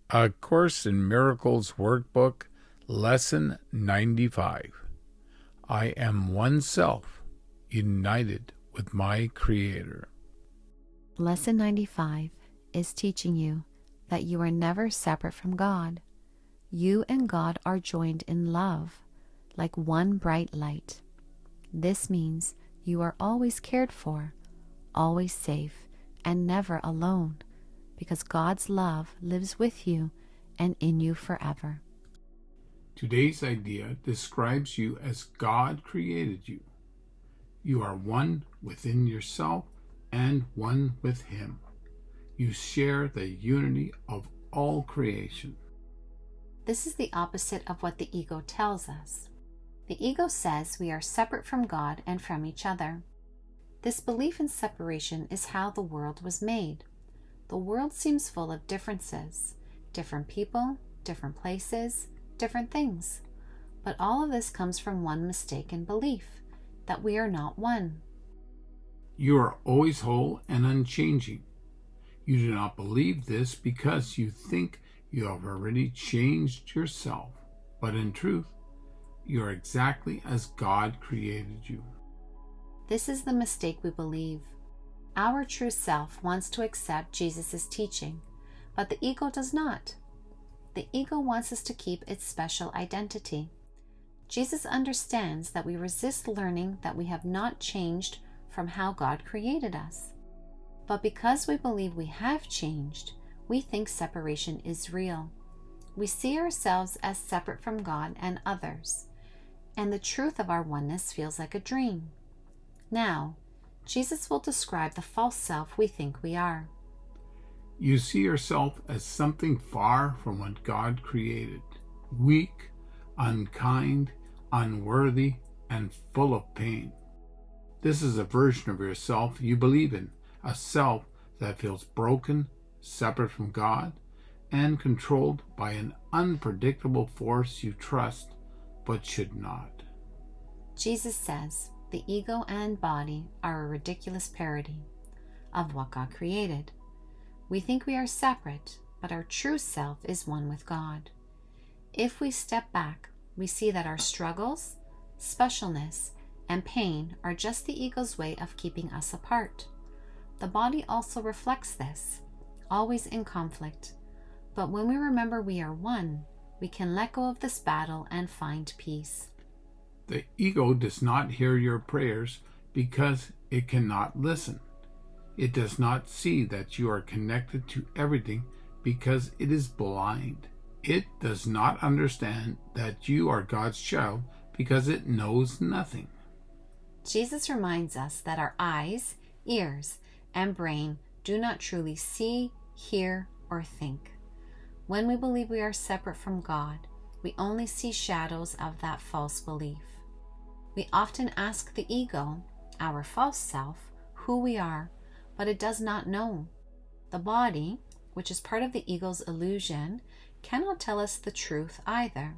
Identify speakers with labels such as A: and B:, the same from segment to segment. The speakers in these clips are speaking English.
A: A Course in Miracles Workbook Lesson 95. I am one self, united with my Creator.
B: Lesson 95 is teaching you that you are never separate from God. You and God are joined in love, like one bright light. This means you are always cared for, always safe, and never alone, because God's love lives with you and in you forever.
A: Today's idea describes you as God created you. You are one within yourself and one with Him. You share the unity of all creation.
B: This is the opposite of what the ego tells us. The ego says we are separate from God and from each other. This belief in separation is how the world was made. The world seems full of differences, different people, different places, different things. But all of this comes from one mistaken belief, that we are not one.
A: You are always whole and unchanging. You do not believe this because you think you have already changed yourself, but in truth, you are exactly as God created you.
B: This is the mistake we believe. Our true self wants to accept Jesus' teaching, but the ego does not. The ego wants us to keep its special identity. Jesus understands that we resist learning that we have not changed from how God created us. But because we believe we have changed, we think separation is real. We see ourselves as separate from God and others, and the truth of our oneness feels like a dream. Now, Jesus will describe the false self we think we are.
A: You see yourself as something far from what God created, weak, unkind, unworthy, and full of pain. This is a version of yourself you believe in, a self that feels broken, separate from God, and controlled by an unpredictable force you trust but should not.
B: Jesus says the ego and body are a ridiculous parody of what God created. We think we are separate, but our true self is one with God. If we step back, we see that our struggles, specialness, and pain are just the ego's way of keeping us apart. The body also reflects this, always in conflict. But when we remember we are one, we can let go of this battle and find peace.
A: The ego does not hear your prayers because it cannot listen. It does not see that you are connected to everything because it is blind. It does not understand that you are God's child because it knows nothing.
B: Jesus reminds us that our eyes, ears, and brain do not truly see, hear, or think. When we believe we are separate from God, we only see shadows of that false belief. We often ask the ego, our false self, who we are, but it does not know. The body, which is part of the ego's illusion, cannot tell us the truth either.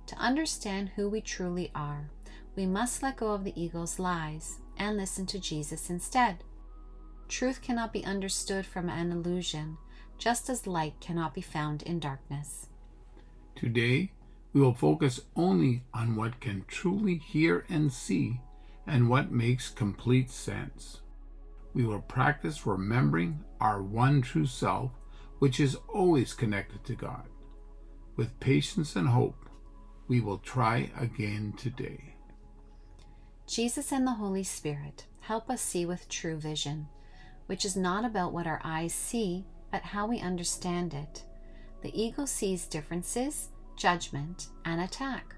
B: To understand who we truly are, we must let go of the ego's lies and listen to Jesus instead. Truth cannot be understood from an illusion, just as light cannot be found in darkness.
A: Today, we will focus only on what can truly hear and see and what makes complete sense. We will practice remembering our one true self, which is always connected to God. With patience and hope, we will try again today.
B: Jesus and the Holy Spirit help us see with true vision, which is not about what our eyes see, but how we understand it. The ego sees differences, judgment, and attack,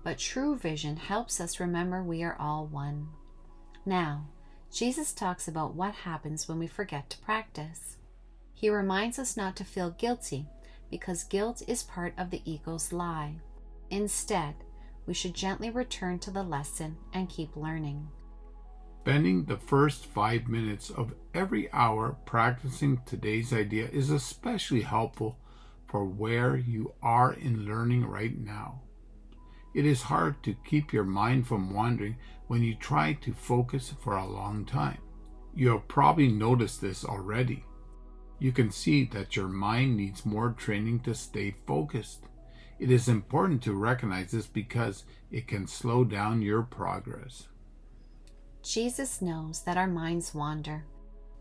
B: but true vision helps us remember we are all one. Now, Jesus talks about what happens when we forget to practice. He reminds us not to feel guilty because guilt is part of the ego's lie. Instead, we should gently return to the lesson and keep learning.
A: Spending the first 5 minutes of every hour practicing today's idea is especially helpful for where you are in learning right now. It is hard to keep your mind from wandering when you try to focus for a long time. You have probably noticed this already. You can see that your mind needs more training to stay focused. It is important to recognize this because it can slow down your progress.
B: Jesus knows that our minds wander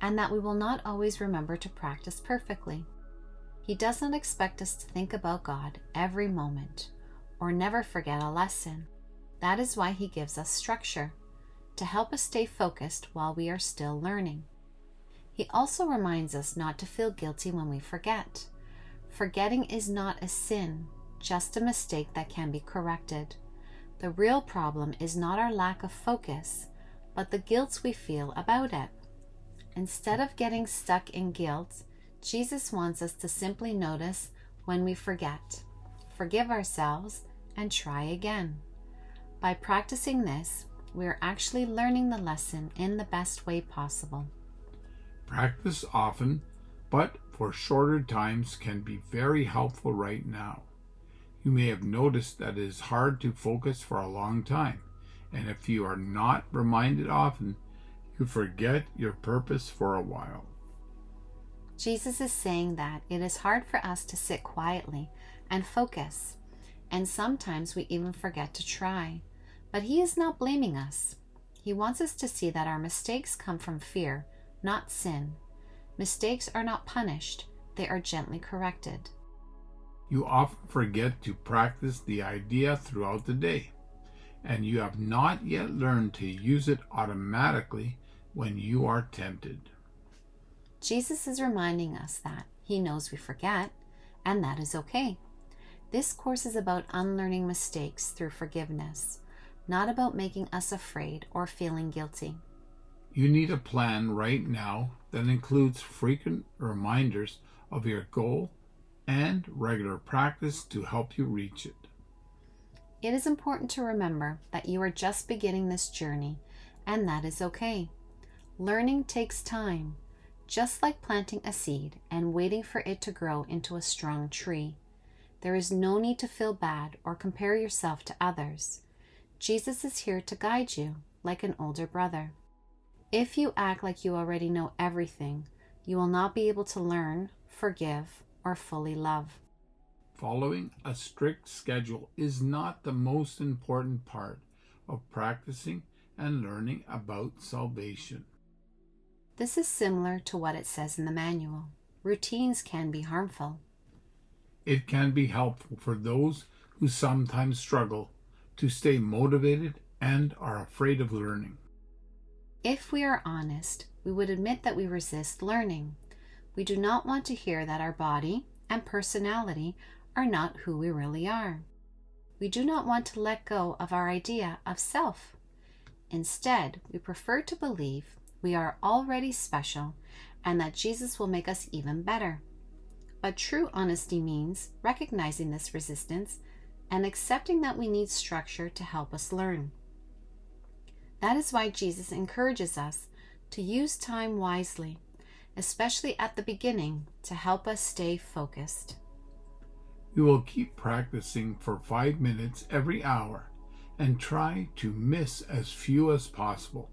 B: and that we will not always remember to practice perfectly. He does not expect us to think about God every moment or never forget a lesson. That is why He gives us structure, to help us stay focused while we are still learning. He also reminds us not to feel guilty when we forget. Forgetting is not a sin, just a mistake that can be corrected. The real problem is not our lack of focus, but the guilt we feel about it. Instead of getting stuck in guilt, Jesus wants us to simply notice when we forget, forgive ourselves, and try again. By practicing this, we are actually learning the lesson in the best way possible.
A: Practice often, but for shorter times can be very helpful right now. You may have noticed that it is hard to focus for a long time, and if you are not reminded often, you forget your purpose for a while.
B: Jesus is saying that it is hard for us to sit quietly and focus, and sometimes we even forget to try. But He is not blaming us. He wants us to see that our mistakes come from fear, not sin. Mistakes are not punished, they are gently corrected.
A: You often forget to practice the idea throughout the day, and you have not yet learned to use it automatically when you are tempted.
B: Jesus is reminding us that He knows we forget, and that is okay. This course is about unlearning mistakes through forgiveness, not about making us afraid or feeling guilty.
A: You need a plan right now that includes frequent reminders of your goal and regular practice to help you reach it.
B: It is important to remember that you are just beginning this journey, and that is okay. Learning takes time, just like planting a seed and waiting for it to grow into a strong tree. There is no need to feel bad or compare yourself to others. Jesus is here to guide you like an older brother. If you act like you already know everything, you will not be able to learn, forgive, or fully love.
A: Following a strict schedule is not the most important part of practicing and learning about salvation.
B: This is similar to what it says in the manual. Routines can be harmful.
A: It can be helpful for those who sometimes struggle to stay motivated and are afraid of learning.
B: If we are honest, we would admit that we resist learning. We do not want to hear that our body and personality are not who we really are. We do not want to let go of our idea of self. Instead, we prefer to believe we are already special and that Jesus will make us even better. But true honesty means recognizing this resistance and accepting that we need structure to help us learn. That is why Jesus encourages us to use time wisely, especially at the beginning, to help us stay focused.
A: We will keep practicing for 5 minutes every hour and try to miss as few as possible.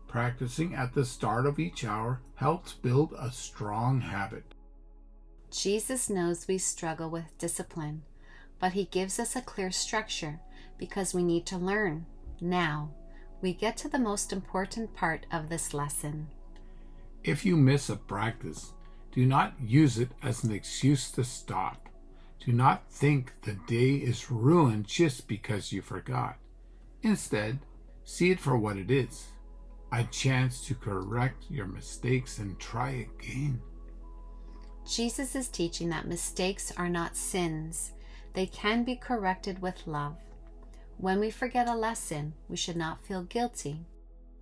A: Practicing at the start of each hour helps build a strong habit.
B: Jesus knows we struggle with discipline, but He gives us a clear structure because we need to learn. Now, we get to the most important part of this lesson.
A: If you miss a practice, do not use it as an excuse to stop. Do not think the day is ruined just because you forgot. Instead, see it for what it is, a chance to correct your mistakes and try again.
B: Jesus is teaching that mistakes are not sins. They can be corrected with love. When we forget a lesson, we should not feel guilty.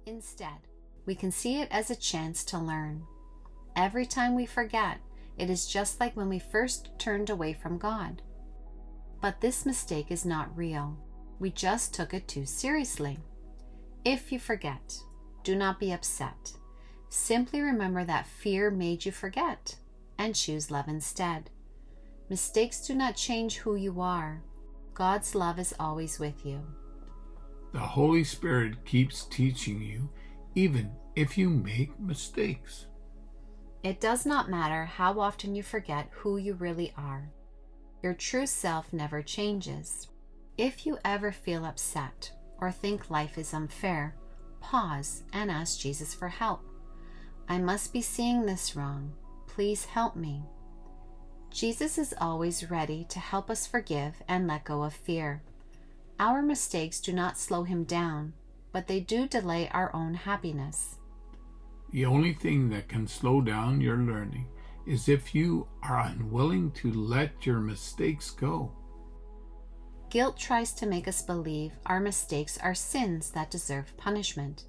B: Instead, we can see it as a chance to learn. Every time we forget, it is just like when we first turned away from God. But this mistake is not real. We just took it too seriously. If you forget, do not be upset. Simply remember that fear made you forget and choose love instead. Mistakes do not change who you are. God's love is always with you.
A: The Holy Spirit keeps teaching you even if you make mistakes.
B: It does not matter how often you forget who you really are. Your true self never changes. If you ever feel upset or think life is unfair, pause and ask Jesus for help. I must be seeing this wrong. Please help me. Jesus is always ready to help us forgive and let go of fear. Our mistakes do not slow him down, but they do delay our own happiness.
A: The only thing that can slow down your learning is if you are unwilling to let your mistakes go.
B: Guilt tries to make us believe our mistakes are sins that deserve punishment.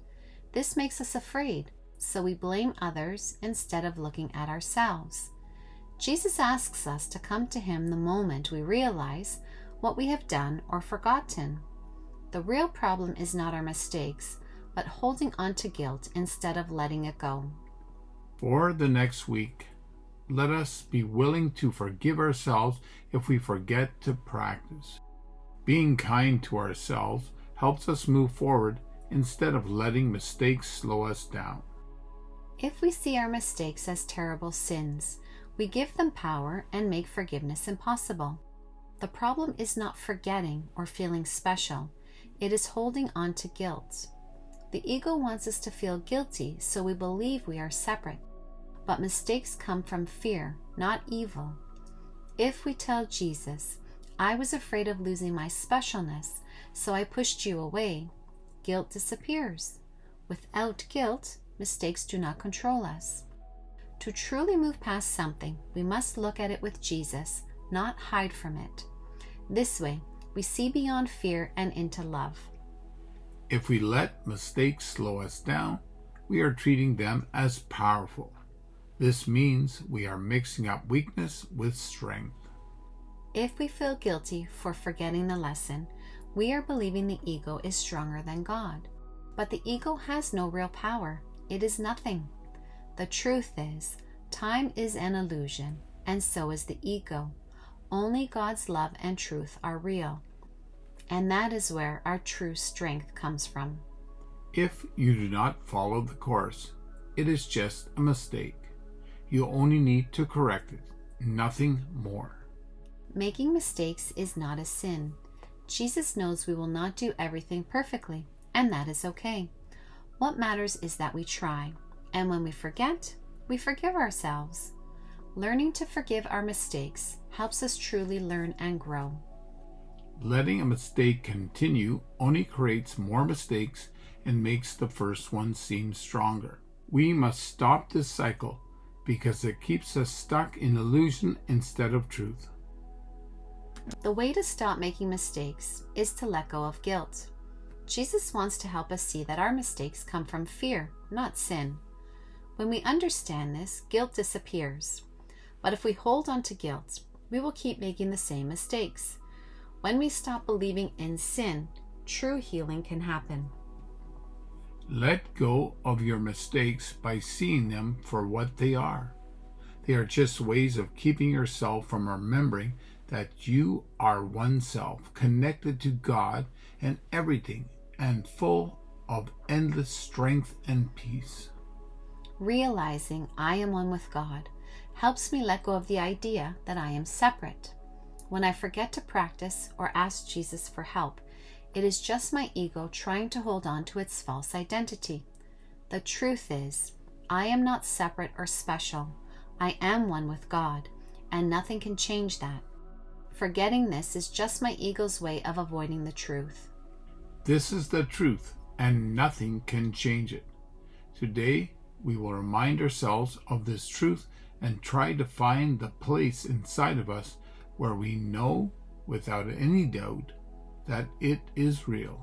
B: This makes us afraid, so we blame others instead of looking at ourselves. Jesus asks us to come to him the moment we realize what we have done or forgotten. The real problem is not our mistakes, but holding on to guilt instead of letting it go.
A: For the next week, let us be willing to forgive ourselves if we forget to practice. Being kind to ourselves helps us move forward instead of letting mistakes slow us down.
B: If we see our mistakes as terrible sins, we give them power and make forgiveness impossible. The problem is not forgetting or feeling special. It is holding on to guilt. The ego wants us to feel guilty, so we believe we are separate. But mistakes come from fear, not evil. If we tell Jesus, I was afraid of losing my specialness, so I pushed you away, guilt disappears. Without guilt, mistakes do not control us. To truly move past something, we must look at it with Jesus, not hide from it. This way, we see beyond fear and into love.
A: If we let mistakes slow us down, we are treating them as powerful. This means we are mixing up weakness with strength.
B: If we feel guilty for forgetting the lesson, we are believing the ego is stronger than God. But the ego has no real power. It is nothing. The truth is, time is an illusion, and so is the ego. Only God's love and truth are real. And that is where our true strength comes from.
A: If you do not follow the course, it is just a mistake. You only need to correct it, nothing more.
B: Making mistakes is not a sin. Jesus knows we will not do everything perfectly, and that is okay. What matters is that we try, and when we forget, we forgive ourselves. Learning to forgive our mistakes helps us truly learn and grow.
A: Letting a mistake continue only creates more mistakes and makes the first one seem stronger. We must stop this cycle because it keeps us stuck in illusion instead of truth.
B: The way to stop making mistakes is to let go of guilt. Jesus wants to help us see that our mistakes come from fear, not sin. When we understand this, guilt disappears. But if we hold on to guilt, we will keep making the same mistakes. When we stop believing in sin, true healing can happen.
A: Let go of your mistakes by seeing them for what they are. They are just ways of keeping yourself from remembering that you are one self, connected to God and everything, and full of endless strength and peace.
B: Realizing I am one with God helps me let go of the idea that I am separate. When I forget to practice or ask Jesus for help, it is just my ego trying to hold on to its false identity. The truth is, I am not separate or special. I am one with God, and nothing can change that. Forgetting this is just my ego's way of avoiding the truth.
A: This is the truth, and nothing can change it. Today, we will remind ourselves of this truth and try to find the place inside of us where we know, without any doubt, that it is real.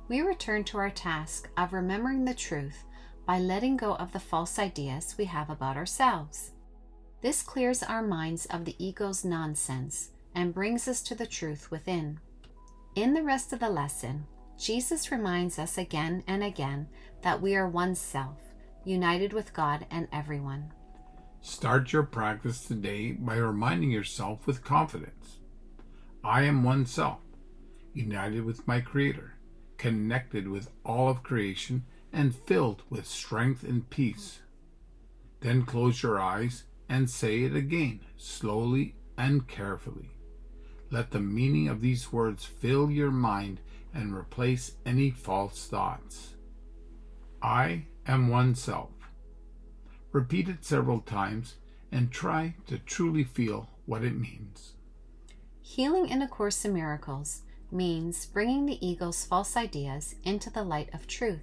B: We return to our task of remembering the truth by letting go of the false ideas we have about ourselves. This clears our minds of the ego's nonsense and brings us to the truth within. In the rest of the lesson, Jesus reminds us again and again that we are one self, united with God and everyone.
A: Start your practice today by reminding yourself with confidence. I am one self, united with my Creator, connected with all of creation, and filled with strength and peace. Then close your eyes and say it again, slowly and carefully. Let the meaning of these words fill your mind and replace any false thoughts. I am one self. Repeat it several times and try to truly feel what it means.
B: Healing in A Course in Miracles means bringing the ego's false ideas into the light of truth.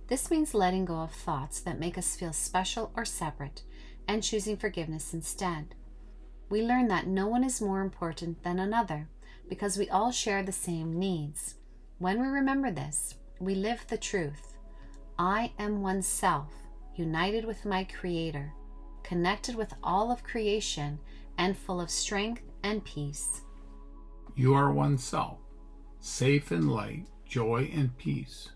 B: This means letting go of thoughts that make us feel special or separate and choosing forgiveness instead. We learn that no one is more important than another because we all share the same needs. When we remember this, we live the truth. I am one self, united with my Creator, connected with all of creation, and full of strength and peace.
A: You are one self, safe in light, joy, and peace.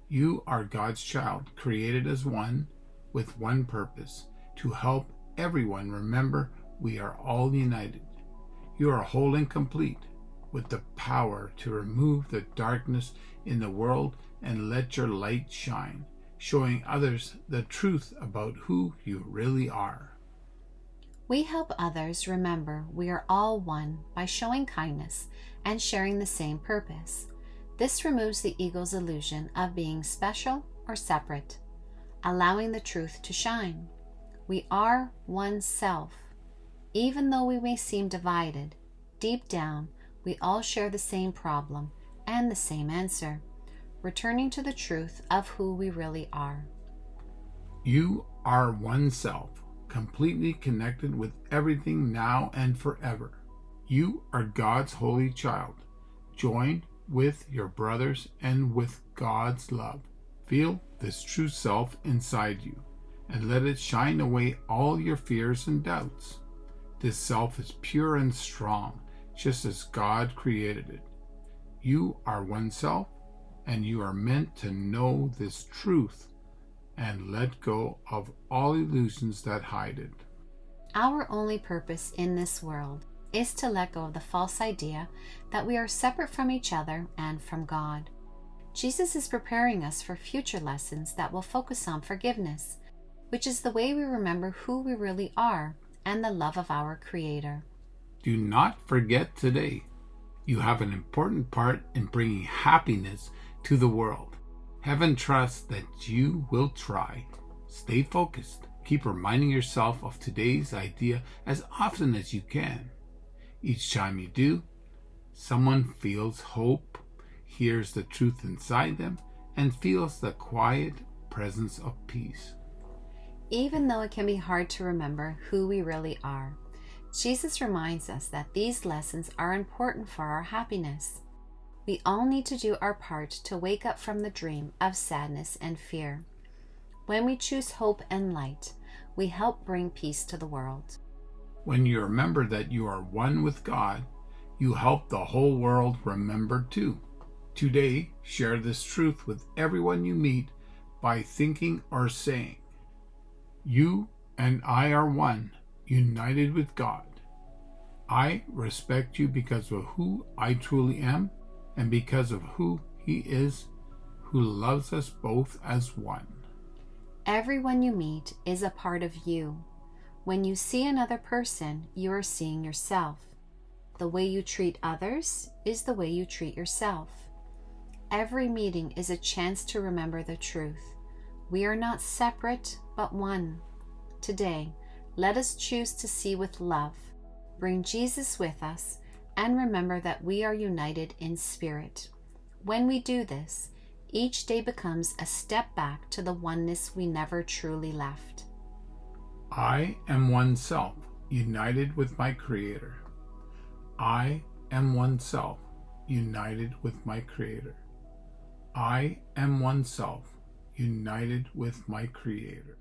A: You are God's child, created as one, with one purpose, to help everyone remember we are all united. You are whole and complete, with the power to remove the darkness in the world and let your light shine, showing others the truth about who you really are.
B: We help others remember we are all one by showing kindness and sharing the same purpose. This removes the ego's illusion of being special or separate, allowing the truth to shine. We are one self. Even though we may seem divided, deep down we all share the same problem and the same answer, returning to the truth of who we really are.
A: You are one self, completely connected with everything now and forever. You are God's holy child, joined with your brothers and with God's love. Feel this true self inside you and let it shine away all your fears and doubts. This self is pure and strong, just as God created it. You are one self, and you are meant to know this truth and let go of all illusions that hide it.
B: Our only purpose in this world is to let go of the false idea that we are separate from each other and from God. Jesus is preparing us for future lessons that will focus on forgiveness, which is the way we remember who we really are and the love of our Creator.
A: Do not forget today, you have an important part in bringing happiness to the world. Heaven trusts that you will try. Stay focused. Keep reminding yourself of today's idea as often as you can. Each time you do, someone feels hope, hears the truth inside them, and feels the quiet presence of peace.
B: Even though it can be hard to remember who we really are, Jesus reminds us that these lessons are important for our happiness. We all need to do our part to wake up from the dream of sadness and fear. When we choose hope and light, we help bring peace to the world.
A: When you remember that you are one with God, you help the whole world remember too. Today, share this truth with everyone you meet by thinking or saying, "You and I are one, united with God. I respect you because of who I truly am and because of who He is, who loves us both as one."
B: Everyone you meet is a part of you. When you see another person, you are seeing yourself. The way you treat others is the way you treat yourself. Every meeting is a chance to remember the truth. We are not separate, but one. Today, let us choose to see with love, bring Jesus with us, and remember that we are united in spirit. When we do this, each day becomes a step back to the oneness we never truly left.
A: I am one self, united with my Creator. I am one self, united with my Creator. I am one self, united with my Creator.